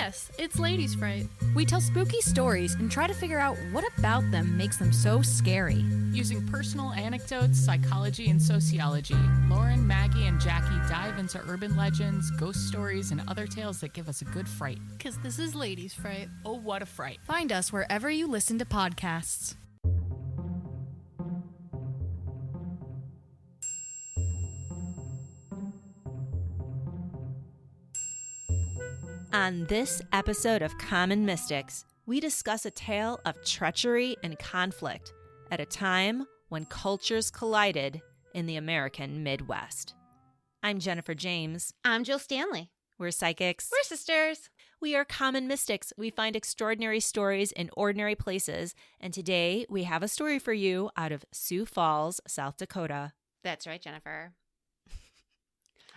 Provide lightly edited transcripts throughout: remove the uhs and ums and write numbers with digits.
Yes, it's Ladies Fright. We tell spooky stories and try to figure out what about them makes them so scary. Using personal anecdotes, psychology, and sociology, Lauren, Maggie, and Jackie dive into urban legends, ghost stories, and other tales that give us a good fright. Because this is Ladies Fright. Oh, what a fright. Find us wherever you listen to podcasts. On this episode of Common Mystics, we discuss a tale of treachery and conflict at a time when cultures collided in the American Midwest. I'm Jennifer James. I'm Jill Stanley. We're psychics. We're sisters. We are common mystics. We find extraordinary stories in ordinary places, and today we have a story for you out of Sioux Falls, South Dakota. That's right, Jennifer.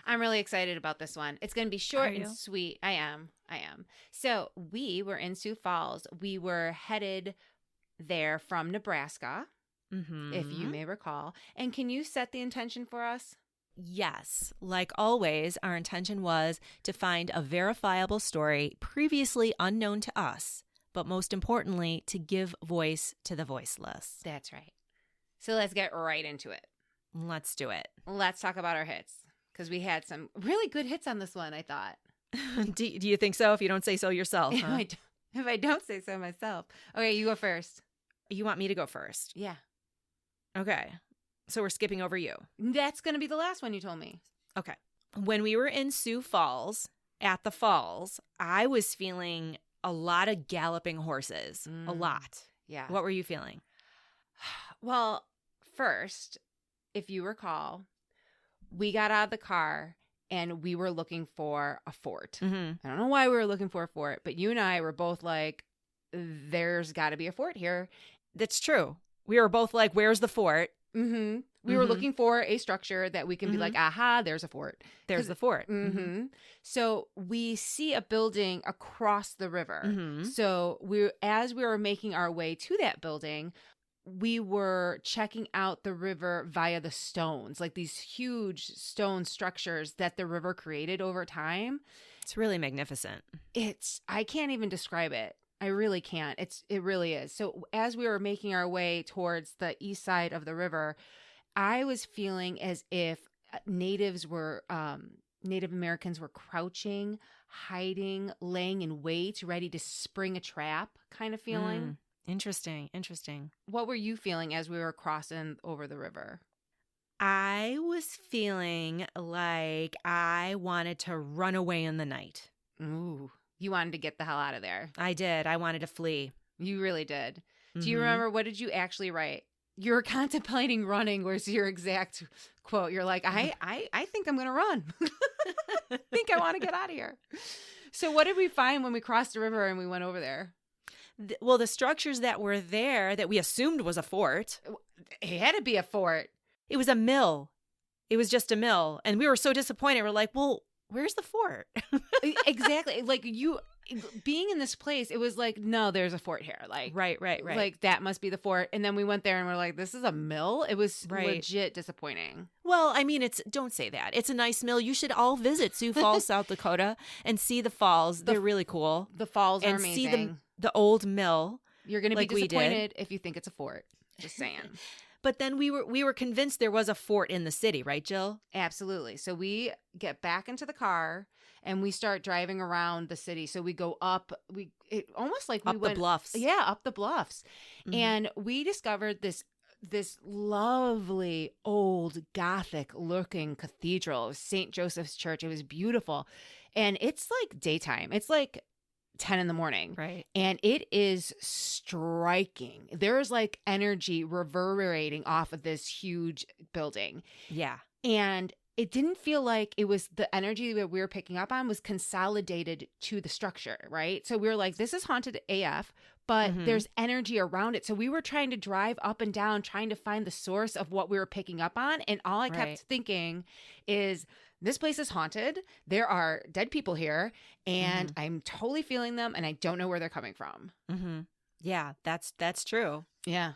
I'm really excited about this one. It's going to be short and sweet. I am. So we were in Sioux Falls. We were headed there from Nebraska, if you may recall. And can you set the intention for us? Yes. Like always, our intention was to find a verifiable story previously unknown to us, but most importantly, to give voice to the voiceless. That's right. So let's get right into it. Let's do it. Let's talk about our hits. Because we had some really good hits on this one, I thought. Do you think so? If you don't say so yourself, huh? If I don't say so myself. Okay, you go first. You want me to go first? Yeah. Okay. So we're skipping over you. That's going to be the last one you told me. Okay. When we were in Sioux Falls, at the falls, I was feeling a lot of galloping horses. A lot. Yeah. What were you feeling? Well, first, if you recall, we got out of the car and we were looking for a fort. I don't know why we were looking for a fort, but you and I were both like, there's got to be a fort here. That's true. We were both like, where's the fort? We were looking for a structure that we can be like, aha, there's a fort. There's the fort. So we see a building across the river. So as we were making our way to that building, we were checking out the river via the stones, like these huge stone structures that the river created over time. It's really magnificent. I can't even describe it. I really can't. It really is. So as we were making our way towards the east side of the river, I was feeling as if Native Americans were crouching, hiding, laying in wait, ready to spring a trap kind of feeling. Interesting. What were you feeling as we were crossing over the river? I was feeling like I wanted to run away in the night. Ooh, you wanted to get the hell out of there. I did. I wanted to flee. You really did. Do you remember, what did you actually write? You were contemplating running was your exact quote. You're like, I think I'm going to run. I think I want to get out of here. So what did we find when we crossed the river and we went over there? Well, the structures that were there that we assumed was a fort. It had to be a fort. It was a mill. It was just a mill. And we were so disappointed. We're like, well, where's the fort? Exactly. Like you being in this place, it was like, no, there's a fort here. Like, right. Like that must be the fort. And then we went there and we're like, this is a mill. It was legit disappointing. Well, I mean, don't say that. It's a nice mill. You should all visit Sioux Falls, South Dakota and see the falls. They're really cool. The falls are amazing. And see the old mill. You're going to be disappointed if you think it's a fort. Just saying. But then we were convinced there was a fort in the city, right, Jill? Absolutely. So we get back into the car and we start driving around the city. So we go up, almost like we went the bluffs. Yeah, up the bluffs. And we discovered this lovely old Gothic looking cathedral, St. Joseph's Church. It was beautiful. And it's like daytime. It's like 10 in the morning. Right. And it is striking. There is like energy reverberating off of this huge building. Yeah. And it didn't feel like it was the energy that we were picking up on was consolidated to the structure, right? So we were like, this is haunted AF, but there's energy around it. So we were trying to drive up and down, trying to find the source of what we were picking up on. And all I kept thinking is, this place is haunted. There are dead people here, and I'm totally feeling them, and I don't know where they're coming from. Yeah, that's true. Yeah.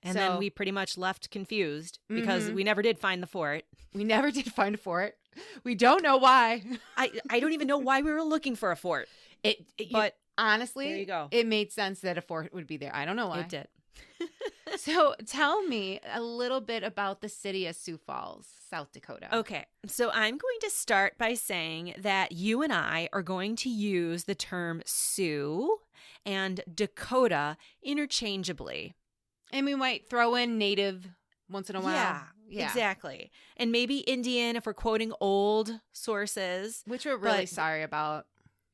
And then we pretty much left confused because we never did find the fort. We never did find a fort. We don't know why. I don't even know why we were looking for a fort. But honestly, there you go. It made sense that a fort would be there. I don't know why. It did. So tell me a little bit about the city of Sioux Falls, South Dakota. Okay, so I'm going to start by saying that you and I are going to use the term Sioux and Dakota interchangeably. And we might throw in native once in a while. Yeah, exactly. And maybe Indian if we're quoting old sources. Which we're really sorry about.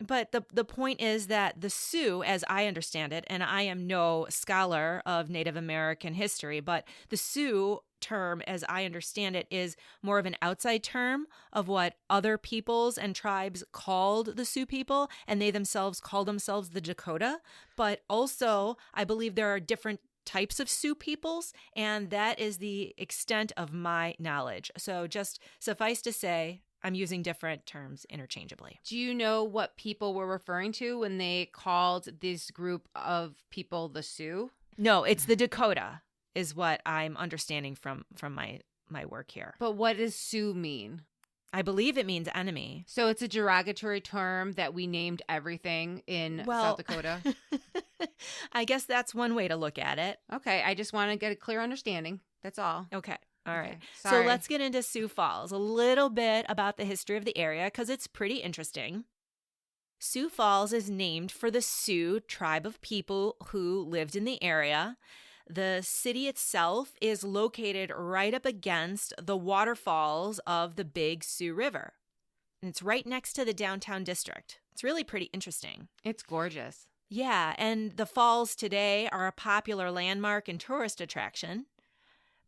But the point is that the Sioux, as I understand it, and I am no scholar of Native American history, but the Sioux term, as I understand it, is more of an outside term of what other peoples and tribes called the Sioux people, and they themselves call themselves the Dakota. But also, I believe there are different types of Sioux peoples, and that is the extent of my knowledge. So just suffice to say, I'm using different terms interchangeably. Do you know what people were referring to when they called this group of people the Sioux? No, it's the Dakota is what I'm understanding from my work here. But what does Sioux mean? I believe it means enemy. So it's a derogatory term that we named everything in South Dakota? I guess that's one way to look at it. Okay, I just want to get a clear understanding. That's all. Okay. All right. Okay, so sorry. let's get into Sioux Falls, a little bit about the history of the area because it's pretty interesting. Sioux Falls is named for the Sioux tribe of people who lived in the area. The city itself is located right up against the waterfalls of the Big Sioux River. And it's right next to the downtown district. It's really pretty interesting. It's gorgeous. Yeah, and the falls today are a popular landmark and tourist attraction.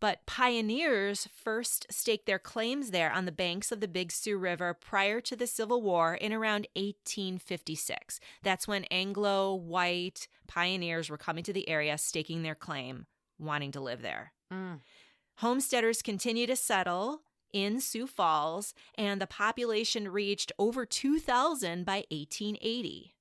But pioneers first staked their claims there on the banks of the Big Sioux River prior to the Civil War in around 1856. That's when Anglo-white pioneers were coming to the area, staking their claim, wanting to live there. Homesteaders continue to settle in Sioux Falls, and the population reached over 2,000 by 1880.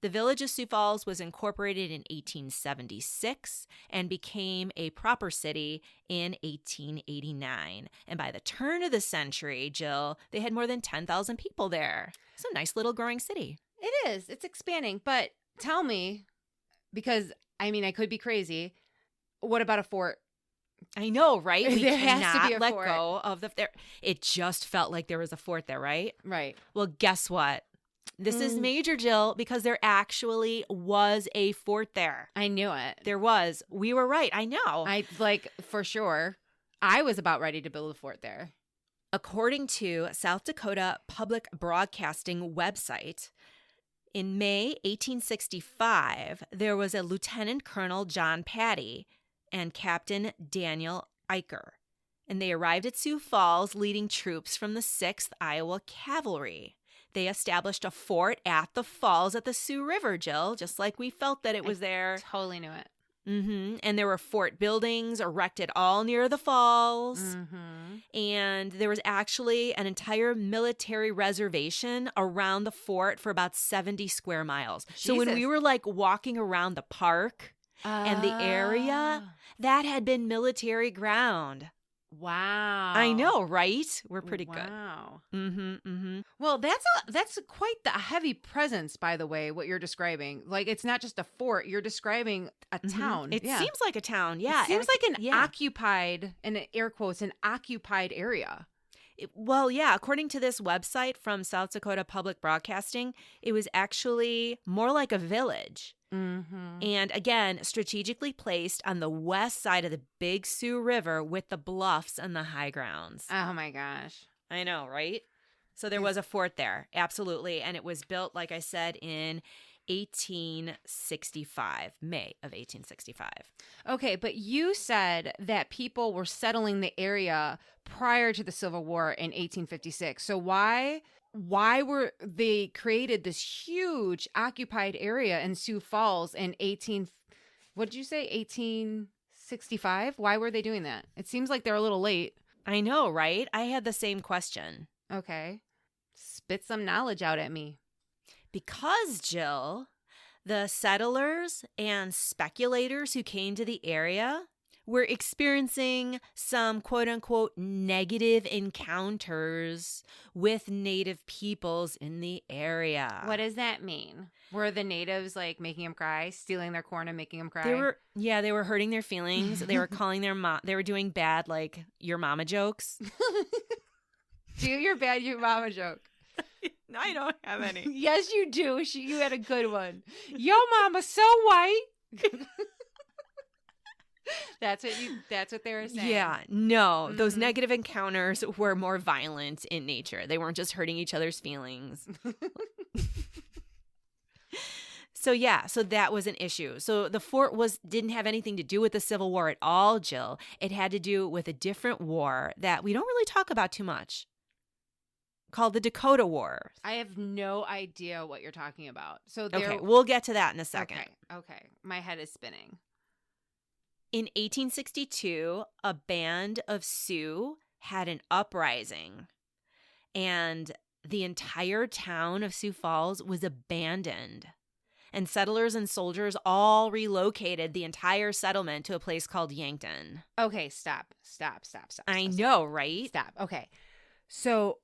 The village of Sioux Falls was incorporated in 1876 and became a proper city in 1889. And by the turn of the century, Jill, they had more than 10,000 people there. It's a nice little growing city. It is. It's expanding. But tell me, because, I mean, I could be crazy, what about a fort? I know, right? We There has to cannot be a let fort. go of the... It just felt like there was a fort there, right? Right. Well, guess what? This is major, Jill, because there actually was a fort there. I knew it. There was. We were right. I know. I, like, for sure, I was about ready to build a fort there. According to South Dakota Public Broadcasting website, in May 1865, there was a Lieutenant Colonel John Patty and Captain Daniel Eicher, and they arrived at Sioux Falls leading troops from the 6th Iowa Cavalry. They established a fort at the falls at the Sioux River, Jill, just like we felt that it was there. Totally knew it. And there were fort buildings erected all near the falls. And there was actually an entire military reservation around the fort for about 70 square miles. So when we were like walking around the park and the area, that had been military ground. Wow. I know, right? We're pretty good. Wow. Mm-hmm. Well, that's quite the heavy presence, by the way, what you're describing. Like, it's not just a fort. You're describing a town. It seems like a town, yeah. It seems like an occupied, in air quotes, an occupied area. Well, yeah, according to this website from South Dakota Public Broadcasting, it was actually more like a village. And again, strategically placed on the west side of the Big Sioux River with the bluffs and the high grounds. Oh my gosh. I know, right? So there was a fort there, absolutely. And it was built, like I said, in 1865, May of 1865. Okay, but you said that people were settling the area prior to the Civil War in 1856. So why were they created this huge occupied area in Sioux Falls in 1865? Why were they doing that? It seems like they're a little late. I know, right? I had the same question. Okay. Spit some knowledge out at me. Because, Jill, the settlers and speculators who came to the area were experiencing some quote-unquote negative encounters with native peoples in the area. What does that mean? Were the natives like making them cry, stealing their corn and making them cry? They were hurting their feelings. They were calling their mom. They were doing bad, like, your mama jokes. Do your bad, your mama joke. I don't have any. Yes, you do. You had a good one. Yo, mama's so white. That's what they were saying. Yeah, no, those negative encounters were more violent in nature. They weren't just hurting each other's feelings. So that was an issue. So the fort didn't have anything to do with the Civil War at all, Jill. It had to do with a different war that we don't really talk about too much, called the Dakota Wars. I have no idea what you're talking about. Okay, we'll get to that in a second. Okay. My head is spinning. In 1862, a band of Sioux had an uprising, and the entire town of Sioux Falls was abandoned. And settlers and soldiers all relocated the entire settlement to a place called Yankton. Okay, stop. I know, right? Stop. Okay. So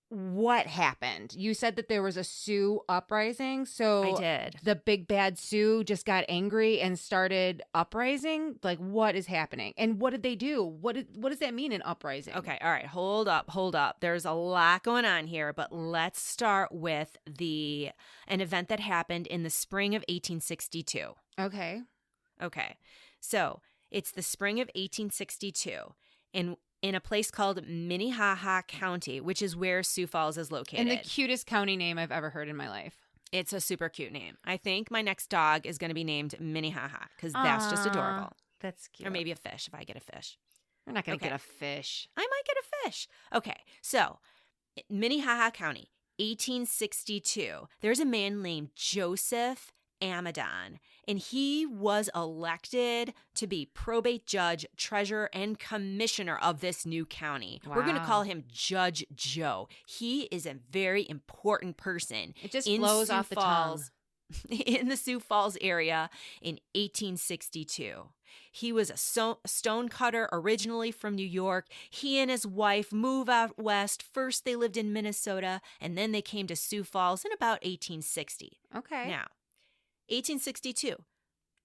what happened? You said that there was a Sioux uprising. So I did. The big bad Sioux just got angry and started uprising? Like, what is happening? And what did they do? What does that mean, an uprising? Okay, all right. Hold up. There's a lot going on here, but let's start with an event that happened in the spring of 1862. Okay. So it's the spring of 1862. In a place called Minnehaha County, which is where Sioux Falls is located. And the cutest county name I've ever heard in my life. It's a super cute name. I think my next dog is going to be named Minnehaha because that's just adorable. That's cute. Or maybe a fish if I get a fish. We're not going to get a fish. I might get a fish. Okay, so Minnehaha County, 1862. There's a man named Joseph Amadon, and he was elected to be probate judge, treasurer, and commissioner of this new county. Wow. We're going to call him Judge Joe. He is a very important person. It just flows off the tongue. In the Sioux Falls area in 1862. He was a stone cutter originally from New York. He and his wife moved out west. First, they lived in Minnesota, and then they came to Sioux Falls in about 1860. Okay. Now, 1862,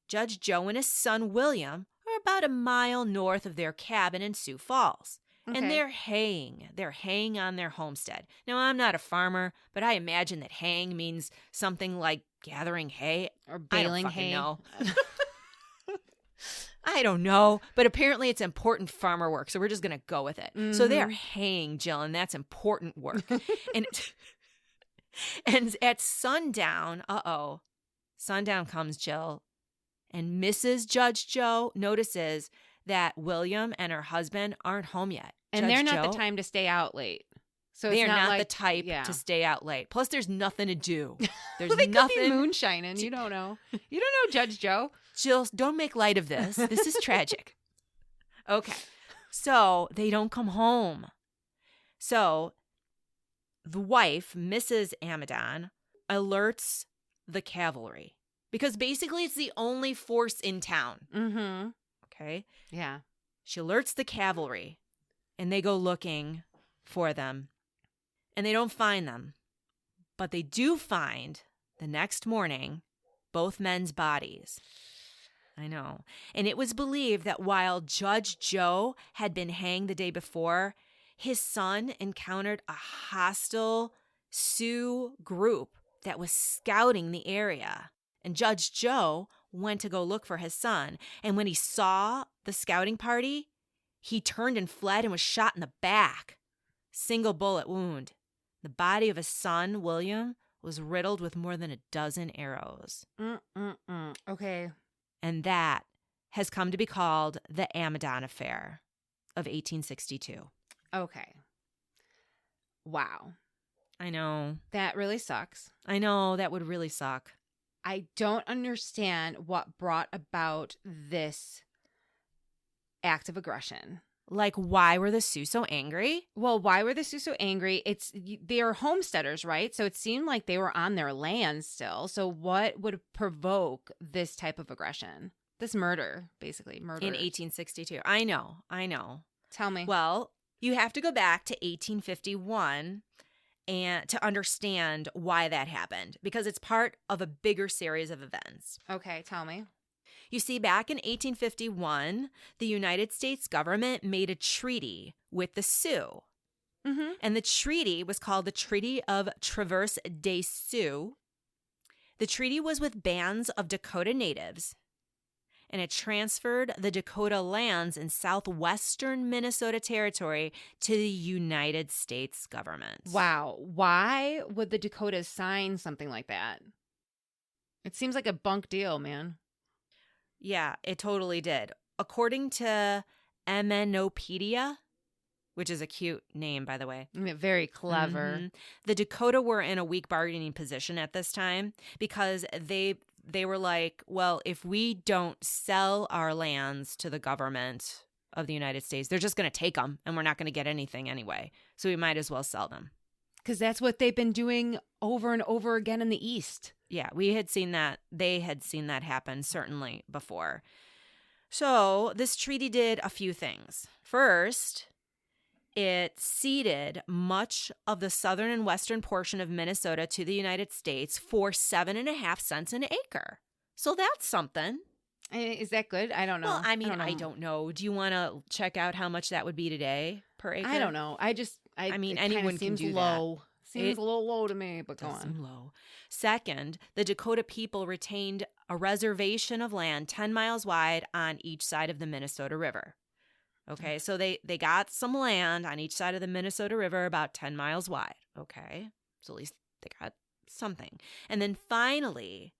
Judge Joe and his son William are about a mile north of their cabin in Sioux Falls. Okay. And they're haying on their homestead. Now, I'm not a farmer, but I imagine that haying means something like gathering hay. Or baling hay. I don't know, but apparently it's important farmer work, so we're just going to go with it. Mm-hmm. So they're haying, Jill, and that's important work. and at sundown, sundown comes, Jill, and Mrs. Judge Joe notices that William and her husband aren't home yet. And they're not the time to stay out late. So they it's are not like, the type to stay out late. Plus, there's nothing to do. There's well, they nothing. Could be moonshining. You don't know. You don't know, Judge Joe. Jill, don't make light of this. This is tragic. Okay. So they don't come home. So the wife, Mrs. Amadon, alerts the cavalry because basically it's the only force in town. Mm-hmm. Okay. Yeah. She alerts the cavalry and they go looking for them and they don't find them. But they do find the next morning both men's bodies. I know. And it was believed that while Judge Joe had been hanged the day before, his son encountered a hostile Sioux group that was scouting the area. And Judge Joe went to go look for his son. And when he saw the scouting party, he turned and fled and was shot in the back. Single bullet wound. The body of his son, William, was riddled with more than a dozen arrows. Okay. And that has come to be called the Amadon Affair of 1862. Okay. Wow. I know. That really sucks. I know. That would really suck. I don't understand what brought about this act of aggression. Like, why were the Sioux so angry? Well, why were the Sioux so angry? They are homesteaders, right? So it seemed like they were on their land still. So what would provoke this type of aggression? this murder, basically. Murder. In 1862. I know. Tell me. Well, you have to go back to 1851 and to understand why that happened, because it's part of a bigger series of events. Okay, tell me. You see, back in 1851, the United States government made a treaty with the Sioux. Mm-hmm. And the treaty was called the Treaty of Traverse des Sioux. The treaty was with bands of Dakota natives, and it transferred the Dakota lands in southwestern Minnesota Territory to the United States government. Wow. Why would the Dakotas sign something like that? It seems like a bunk deal, man. Yeah, it totally did. According to MNOpedia, which is a cute name, by the way. Very clever. Mm-hmm. The Dakota were in a weak bargaining position at this time because they were like, well, if we don't sell our lands to the government of the United States, they're just going to take them and we're not going to get anything anyway. So we might as well sell them. Because that's what they've been doing over and over again in the East. Yeah, we had seen that. They had seen that happen certainly before. So this treaty did a few things. First, it ceded much of the southern and western portion of Minnesota to the United States for 7.5 cents an acre. So that's something. Is that good? I don't know. Well, I mean, I don't know. Do you want to check out how much that would be today per acre? I don't know. I mean, anyone can do low. that. Seems a little low to me, but go Does on. seem low. Second, the Dakota people retained a reservation of land 10 miles wide on each side of the Minnesota River. Okay, so they got some land on each side of the Minnesota River about 10 miles wide. Okay, so at least they got something. And then finally,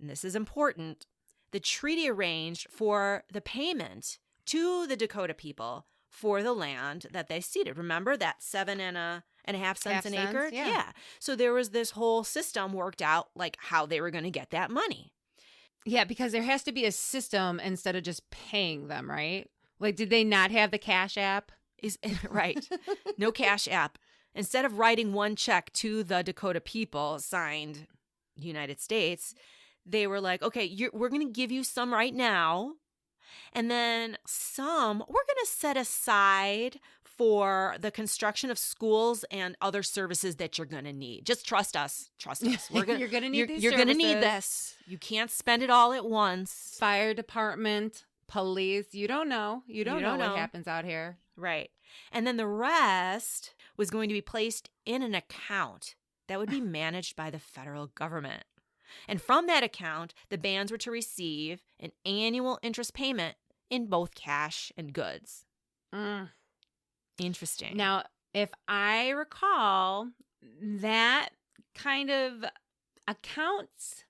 and this is important, the treaty arranged for the payment to the Dakota people for the land that they ceded. Remember that 7.5 cents an acre? Yeah. So there was this whole system worked out, like how they were going to get that money. Yeah, because there has to be a system instead of just paying them, right? Like, did they not have the Cash App? Right. No Cash App. Instead of writing one check to the Dakota people signed United States, they were like, okay, we're going to give you some right now. And then some we're going to set aside for the construction of schools and other services that you're going to need. Just trust us. Trust us. You're going to need these You're going to need services. this. You can't spend it all at once. Fire department, police. You don't know. You don't know what happens out here. Right. And then the rest was going to be placed in an account that would be managed by the federal government. And from that account, the bands were to receive an annual interest payment in both cash and goods. Interesting. Now, if I recall, that kind of accounts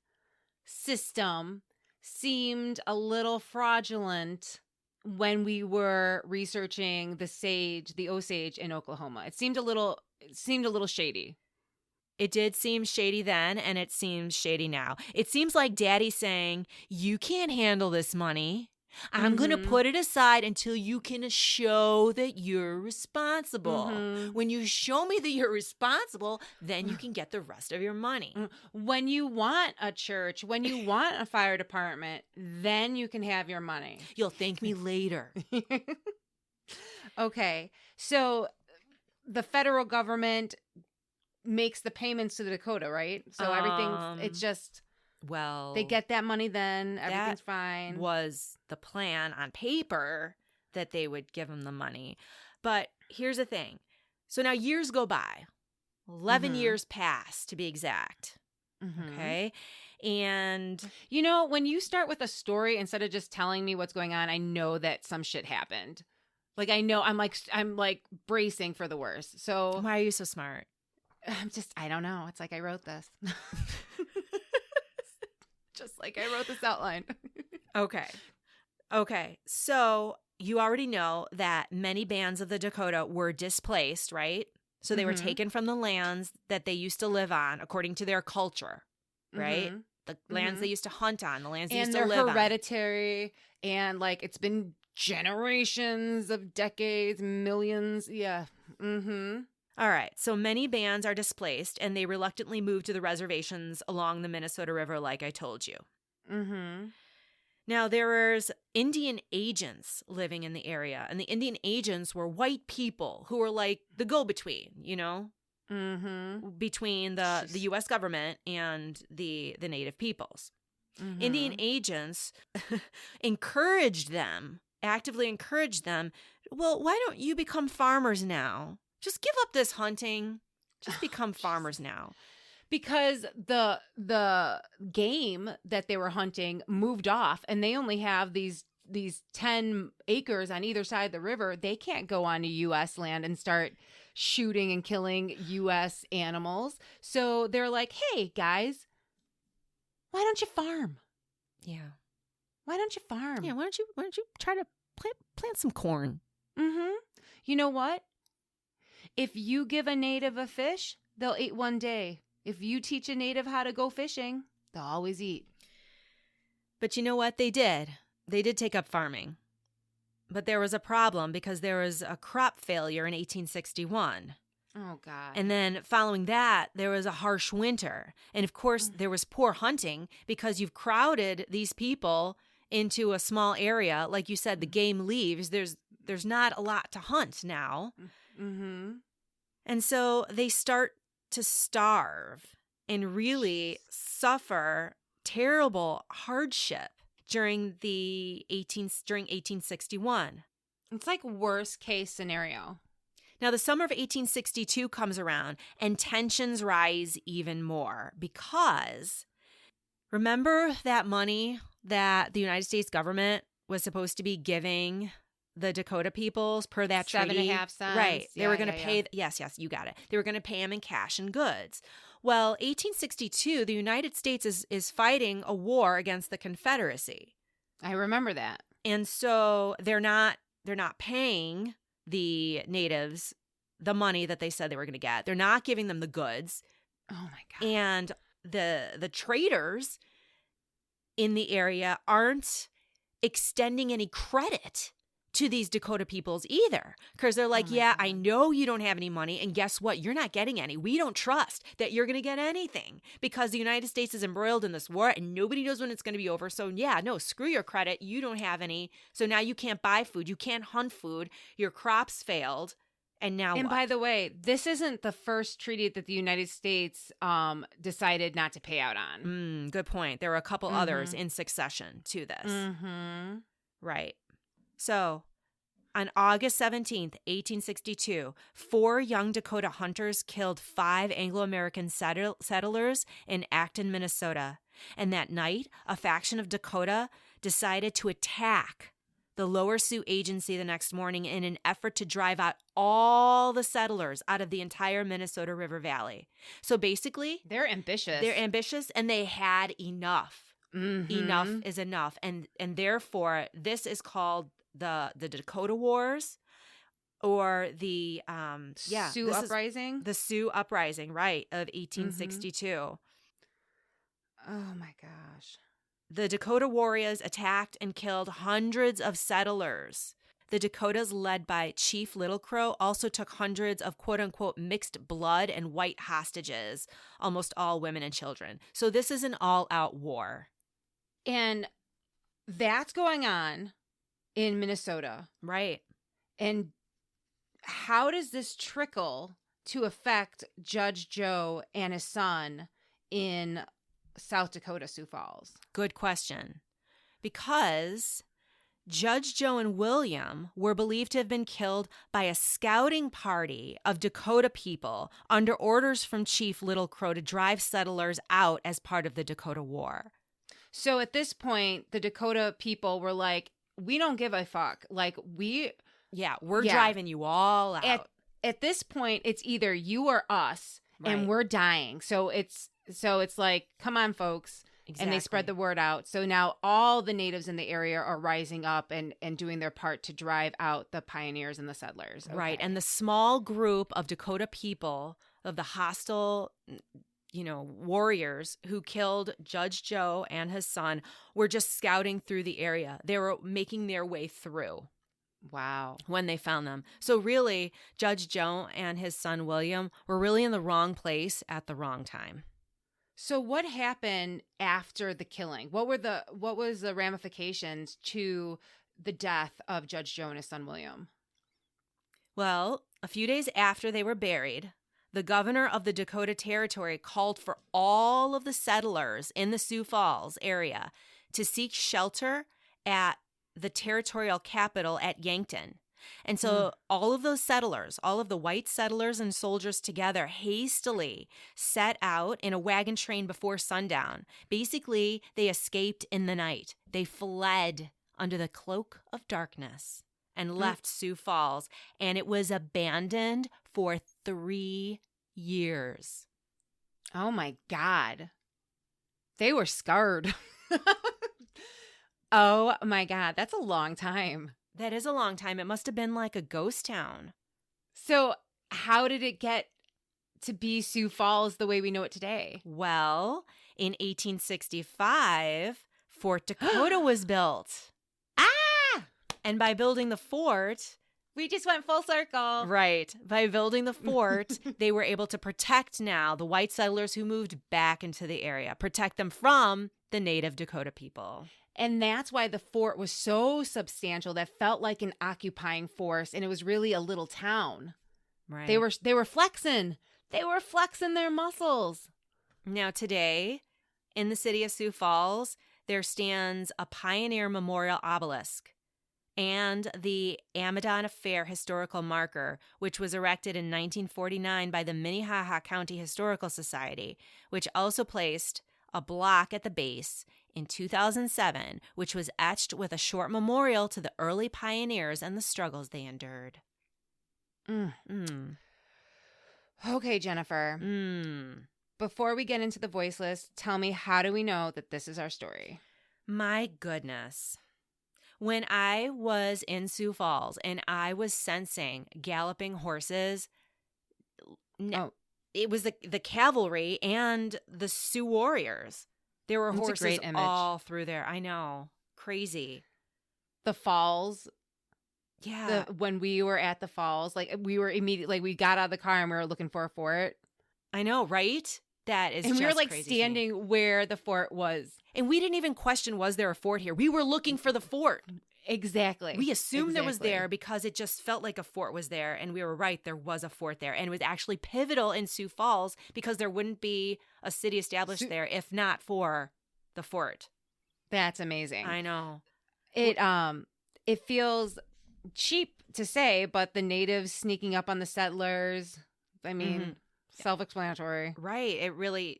system seemed a little fraudulent when we were researching the Osage in Oklahoma. It seemed a little shady. It did seem shady then, and it seems shady now. It seems like Daddy saying, you can't handle this money. I'm going to put it aside until you can show that you're responsible. When you show me that you're responsible, then you can get the rest of your money. When you want a church, when you want a fire department, then you can have your money. You'll thank me later. Okay. So the federal government makes the payments to the Dakota, right? So it's just, well, they get that money then, everything's fine. Was the plan on paper that they would give them the money. But here's the thing. So now years go by. 11 years pass, to be exact. Okay? And you know, when you start with a story, instead of just telling me what's going on, I know that some shit happened. Like, I know, I'm like bracing for the worst. So why are you so smart? I don't know. It's like I wrote this. Just like I wrote this outline. Okay. So you already know that many bands of the Dakota were displaced, right? So they were taken from the lands that they used to live on according to their culture, right? The lands they used to hunt on, the lands they used to live on. And they're hereditary, and like it's been generations of decades, millions. Yeah. All right, so many bands are displaced, and they reluctantly move to the reservations along the Minnesota River, like I told you. Now, there was Indian agents living in the area, and the Indian agents were white people who were like the go-between, you know, between the U.S. government and the native peoples. Indian agents actively encouraged them, well, why don't you become farmers now? Just give up this hunting. Just become farmers now. Because the game that they were hunting moved off, and they only have these 10 acres on either side of the river. They can't go on to U.S. land and start shooting and killing U.S. animals. So they're like, hey, guys, why don't you farm? Yeah. Why don't you farm? Yeah, why don't you try to plant some corn? You know what? If you give a native a fish, they'll eat one day. If you teach a native how to go fishing, they'll always eat. But you know what? They did. They did take up farming. But there was a problem because there was a crop failure in 1861. Oh, God. And then following that, there was a harsh winter. And of course, there was poor hunting because you've crowded these people into a small area. Like you said, the game leaves. There's not a lot to hunt now. And so they start to starve and really suffer terrible hardship during 1861. It's like worst case scenario. Now, the summer of 1862 comes around and tensions rise even more because remember that money that the United States government was supposed to be giving the Dakota peoples per that treaty? 7.5 cents. Right. They were going to pay. Yeah. Yes, you got it. They were going to pay them in cash and goods. Well, 1862, the United States is fighting a war against the Confederacy. I remember that. And so they're not paying the natives the money that they said they were going to get. They're not giving them the goods. Oh my God. And the traders in the area aren't extending any credit to these Dakota peoples either. Because they're like, yeah, God. I know you don't have any money. And guess what? You're not getting any. We don't trust that you're going to get anything because the United States is embroiled in this war and nobody knows when it's going to be over. So yeah, no, screw your credit. You don't have any. So now you can't buy food. You can't hunt food. Your crops failed. And now And what? by the way, this isn't the first treaty that the United States decided not to pay out on. Good point. There were a couple others in succession to this. Right. So, on August 17th, 1862, 4 young Dakota hunters killed 5 Anglo-American settlers in Acton, Minnesota. And that night, a faction of Dakota decided to attack the Lower Sioux Agency the next morning in an effort to drive out all the settlers out of the entire Minnesota River Valley. So basically, They're ambitious. And they had enough. Enough is enough. And therefore, this is called the Dakota Wars, or the Sioux Uprising? The Sioux Uprising, right, of 1862. Oh my gosh. The Dakota warriors attacked and killed hundreds of settlers. The Dakotas, led by Chief Little Crow, also took hundreds of quote-unquote mixed blood and white hostages, almost all women and children. So this is an all-out war. And that's going on in Minnesota. Right. And how does this trickle to affect Judge Joe and his son in South Dakota, Sioux Falls? Good question. Because Judge Joe and William were believed to have been killed by a scouting party of Dakota people under orders from Chief Little Crow to drive settlers out as part of the Dakota War. So at this point, the Dakota people were like, we don't give a fuck. Like, we're driving you all out. At this point, it's either you or us, and we're dying. So it's like, come on, folks. Exactly. And they spread the word out. So now all the natives in the area are rising up and doing their part to drive out the pioneers and the settlers. Okay. Right. And the small group of Dakota people, of the hostile, warriors who killed Judge Joe and his son, were just scouting through the area. They were making their way through. Wow. When they found them. So really, Judge Joe and his son William were really in the wrong place at the wrong time. So what happened after the killing? What was the ramifications to the death of Judge Joe and his son William? Well, a few days after they were buried, the governor of the Dakota Territory called for all of the settlers in the Sioux Falls area to seek shelter at the territorial capital at Yankton. And so all of those settlers, all of the white settlers and soldiers together hastily set out in a wagon train before sundown. Basically, they escaped in the night. They fled under the cloak of darkness and left Sioux Falls, and it was abandoned for 3 years. Oh my God. They were scarred. Oh my God. That's a long time. That is a long time. It must have been like a ghost town. So how did it get to be Sioux Falls the way we know it today? Well, in 1865, Fort Dakota was built. Ah! And by building the fort, We just went full circle. right, by building the fort, they were able to protect now the white settlers who moved back into the area, protect them from the native Dakota people. And that's why the fort was so substantial that felt like an occupying force, and it was really a little town. Right. They were flexing. They were flexing their muscles. Now today, in the city of Sioux Falls, there stands a Pioneer Memorial Obelisk and the Amadon Affair Historical Marker, which was erected in 1949 by the Minnehaha County Historical Society, which also placed a block at the base in 2007, which was etched with a short memorial to the early pioneers and the struggles they endured. Okay, Jennifer. Before we get into the voice list, tell me, how do we know that this is our story? My goodness. When I was in Sioux Falls and I was sensing galloping horses, it was the cavalry and the Sioux warriors. There were That's a horses great image. all through there. I know. Crazy. The falls, Yeah. when we were at the falls, like we were immediately, like we got out of the car and we were looking for a fort. I know, right? That is And we were just like crazy to me. standing where the fort was. And we didn't even question, was there a fort here? We were looking for the fort. Exactly. We assumed there was Exactly. there because it just felt like a fort was there. And we were right, there was a fort there. And it was actually pivotal in Sioux Falls because there wouldn't be a city established there if not for the fort. That's amazing. I know. It feels cheap to say, but the natives sneaking up on the settlers, I mean, self-explanatory. Right.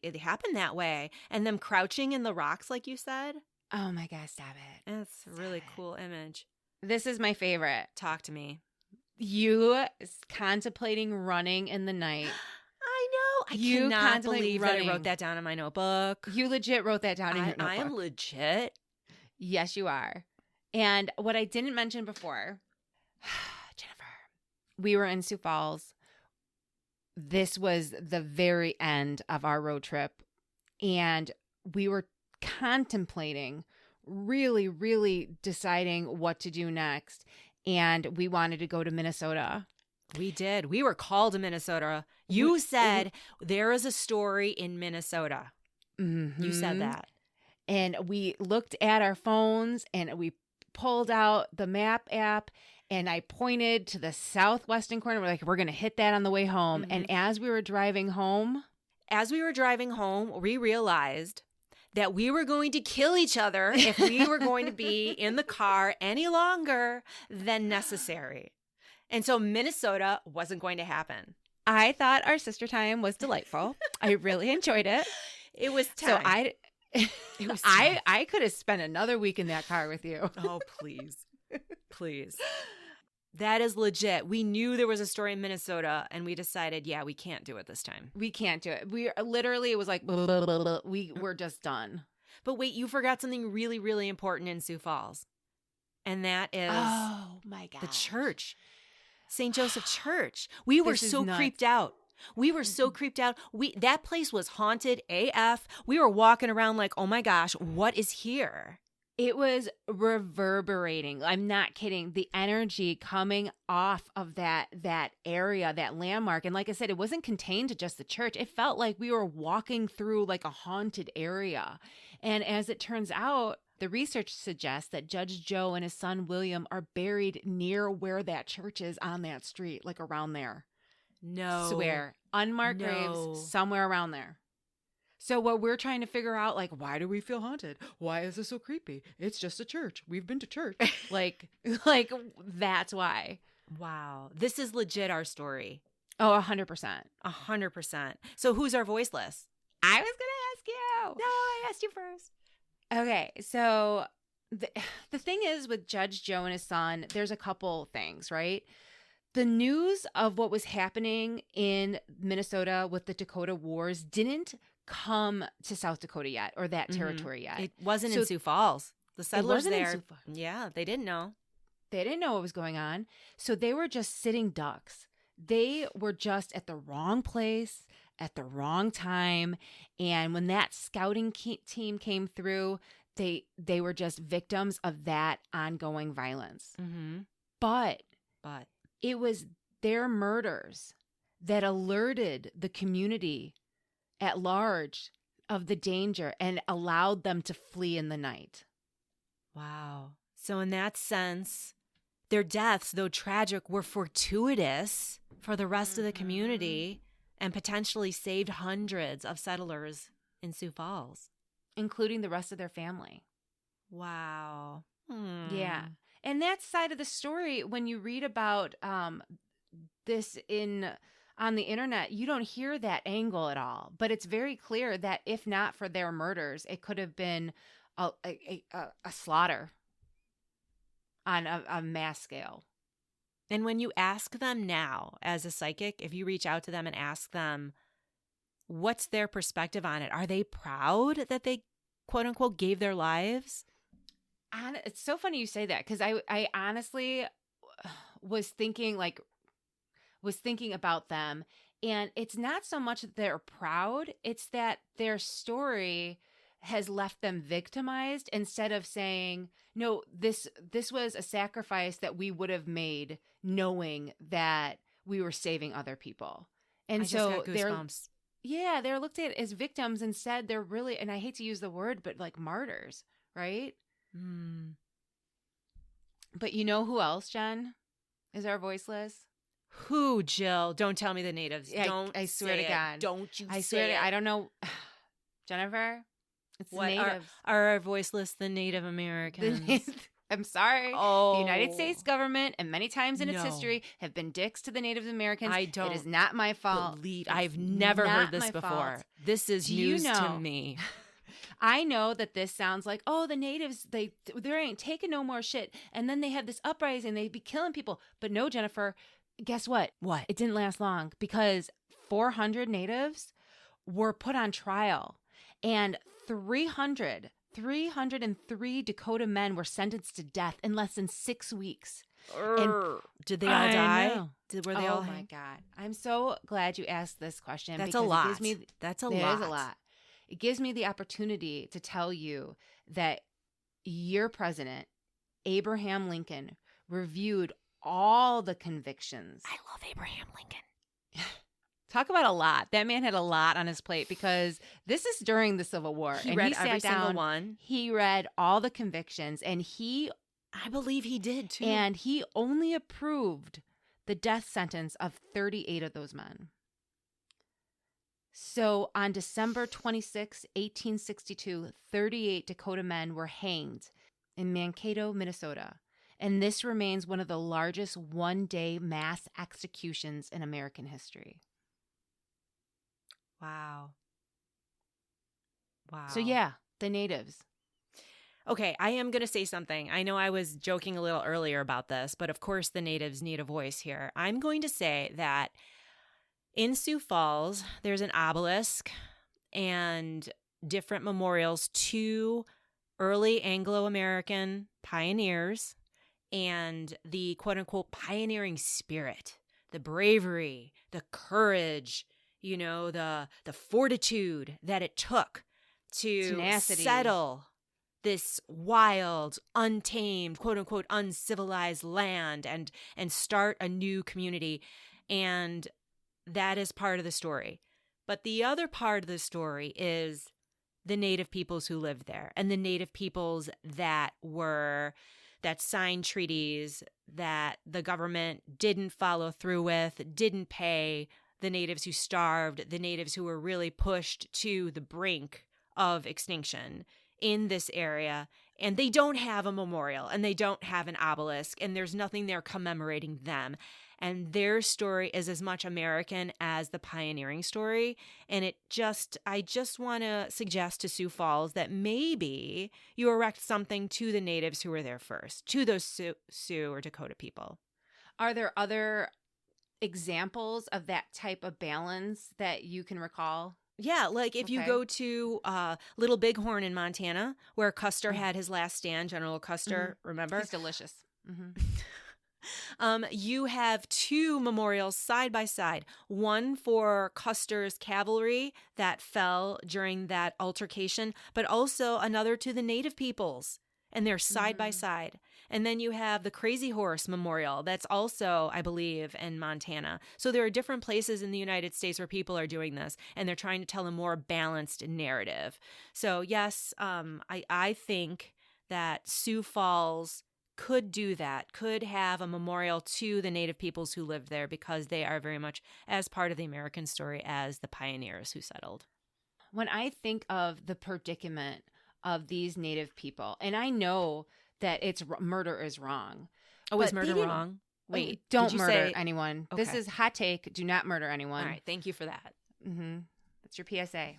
It happened that way. And them crouching in the rocks, like you said. Oh my God, stop it. It's a really cool image. This is my favorite. Talk to me. You contemplating running in the night. I know. I You cannot contemplate believe that I running. wrote that down in my notebook. You legit wrote that down in your notebook. I am legit. Yes, you are. And what I didn't mention before, Jennifer, we were in Sioux Falls. This was the very end of our road trip. And we were contemplating, really, really deciding what to do next. And we wanted to go to Minnesota. We did. We were called to Minnesota. You said there is a story in Minnesota. You said that. And we looked at our phones and we pulled out the map app and I pointed to the southwestern corner. We're like, we're going to hit that on the way home. And as we were driving home, we realized that we were going to kill each other if we were going to be in the car any longer than necessary. And so Minnesota wasn't going to happen. I thought our sister time was delightful. I really enjoyed it. It was time. So It was time. I could have spent another week in that car with you. Oh, please. Please. That is legit. We knew there was a story in Minnesota and we decided, yeah, we can't do it this time. We can't do it. We literally, it was like, blah, blah, blah, blah. We were just done. But wait, you forgot something really, really important in Sioux Falls. And that is my God. the church. St. Joseph Church. We were This is so nuts. creeped out. We were so creeped out. That place was haunted AF. We were walking around like, oh my gosh, what is here? It was reverberating. I'm not kidding. The energy coming off of that area, that landmark. And like I said, it wasn't contained to just the church. It felt like we were walking through like a haunted area. And as it turns out, the research suggests that Judge Joe and his son William are buried near where that church is on that street, like around there. No. Swear. Unmarked graves somewhere around there. So what we're trying to figure out, like, why do we feel haunted? Why is this so creepy? It's just a church. We've been to church. like that's why. Wow. This is legit our story. Oh, 100%. 100%. So who's our voiceless? I was going to ask you. No, I asked you first. Okay, so the thing is with Judge Joe and his son, there's a couple things, right? The news of what was happening in Minnesota with the Dakota Wars didn't come to South Dakota yet, or that territory yet. It wasn't in Sioux Falls. The settlers there, yeah, they didn't know. They didn't know what was going on. So they were just sitting ducks. They were just at the wrong place at the wrong time. And when that scouting team came through, they were just victims of that ongoing violence. Mm-hmm. But it was their murders that alerted the community at large of the danger and allowed them to flee in the night. Wow. So in that sense, their deaths, though tragic, were fortuitous for the rest of the community and potentially saved hundreds of settlers in Sioux Falls, including the rest of their family. Wow. Yeah. And that side of the story, when you read about this on the internet, you don't hear that angle at all. But it's very clear that if not for their murders, it could have been a slaughter on a mass scale. And when you ask them now, as a psychic, if you reach out to them and ask them, what's their perspective on it? Are they proud that they, quote unquote, gave their lives? And it's so funny you say that, because I honestly was thinking about them, and it's not so much that they're proud, it's that their story has left them victimized instead of saying, no, this was a sacrifice that we would have made knowing that we were saving other people. And so they're looked at as victims. Instead, they're really, and I hate to use the word, but like martyrs, right? But you know who else, Jen, is our voiceless? Who, Jill? Don't tell me the natives. I swear to God. Don't you I say swear it. I don't know. Jennifer? It's What the natives. are our voiceless the Native Americans? I'm sorry. Oh. The United States government, and many times in its history, have been dicks to the Native Americans. It is not my fault. I've never heard this before. Fault. This is news to me. I know that this sounds like, oh, the natives, they ain't taking no more shit. And then they have this uprising, they be killing people. But no, Jennifer, guess what? What? It didn't last long, because 400 natives were put on trial, and 303 Dakota men were sentenced to death in less than 6 weeks. Did they all die? Were they all? Oh my God! I'm so glad you asked this question. That's a lot. That's a lot. It is a lot. It gives me the opportunity to tell you that your president, Abraham Lincoln, reviewed all the convictions. I love Abraham Lincoln. Talk about a lot. That man had a lot on his plate, because this is during the Civil War. He read every single one. He read all the convictions, and I believe he did too. And he only approved the death sentence of 38 of those men. So on December 26, 1862, 38 Dakota men were hanged in Mankato, Minnesota. And this remains one of the largest one-day mass executions in American history. Wow. So yeah, the natives. Okay, I am going to say something. I know I was joking a little earlier about this, but of course the natives need a voice here. I'm going to say that in Sioux Falls, there's an obelisk and different memorials to early Anglo-American pioneers and the quote-unquote pioneering spirit, the bravery, the courage, you know, the fortitude that it took to tenacity. Settle this wild, untamed, quote unquote, uncivilized land and start a new community. And that is part of the story. But the other part of the story is the Native peoples who lived there and the Native peoples that signed treaties that the government didn't follow through with, didn't pay, the natives who starved, the natives who were really pushed to the brink of extinction in this area. And they don't have a memorial and they don't have an obelisk and there's nothing there commemorating them. And their story is as much American as the pioneering story. And I just want to suggest to Sioux Falls that maybe you erect something to the natives who were there first, to those Sioux or Dakota people. Are there other examples of that type of balance that you can recall? Yeah, like if you go to Little Bighorn in Montana, where Custer had his last stand, General Custer, remember? He's delicious. You have two memorials side by side, one for Custer's cavalry that fell during that altercation, but also another to the Native peoples, and they're side by side. And then you have the Crazy Horse Memorial that's also, I believe, in Montana. So there are different places in the United States where people are doing this, and they're trying to tell a more balanced narrative. So yes, I think that Sioux Falls could do that, could have a memorial to the Native peoples who lived there because they are very much as part of the American story as the pioneers who settled. When I think of the predicament of these Native people, and I know that murder is wrong. Oh, is murder wrong? Wait, don't murder anyone. Okay. This is hot take. Do not murder anyone. All right, thank you for that. That's your PSA.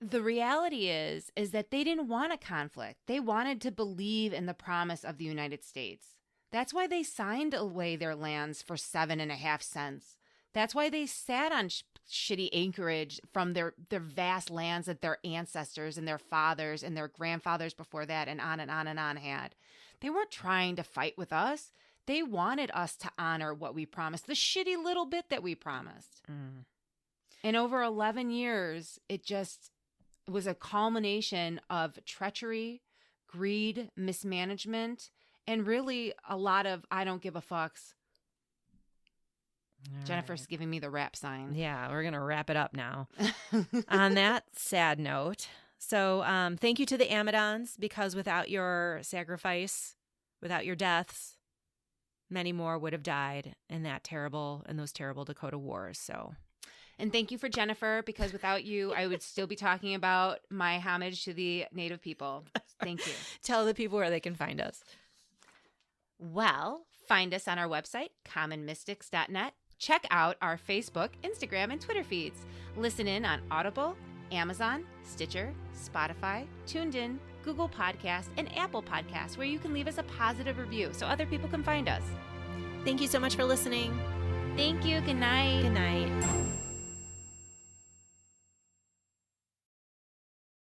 The reality is that they didn't want a conflict. They wanted to believe in the promise of the United States. That's why they signed away their lands for 7.5 cents. That's why they sat on shitty acreage from their vast lands that their ancestors and their fathers and their grandfathers before that and on and on and on had. They weren't trying to fight with us. They wanted us to honor what we promised, the shitty little bit that we promised. And over 11 years, it was a culmination of treachery, greed, mismanagement, and really a lot of I don't give a fucks. Jennifer's giving me the rap sign. Yeah, we're going to wrap it up now. On that sad note. So thank you to the Amazons, because without your sacrifice, without your deaths, many more would have died in those terrible Dakota Wars. So, and thank you for Jennifer, because without you, I would still be talking about my homage to the Native people. Thank you. Tell the people where they can find us. Well, find us on our website, commonmystics.net. Check out our Facebook, Instagram, and Twitter feeds. Listen in on Audible, Amazon, Stitcher, Spotify, TuneIn, Google Podcasts, and Apple Podcasts, where you can leave us a positive review so other people can find us. Thank you so much for listening. Thank you. Good night. Good night.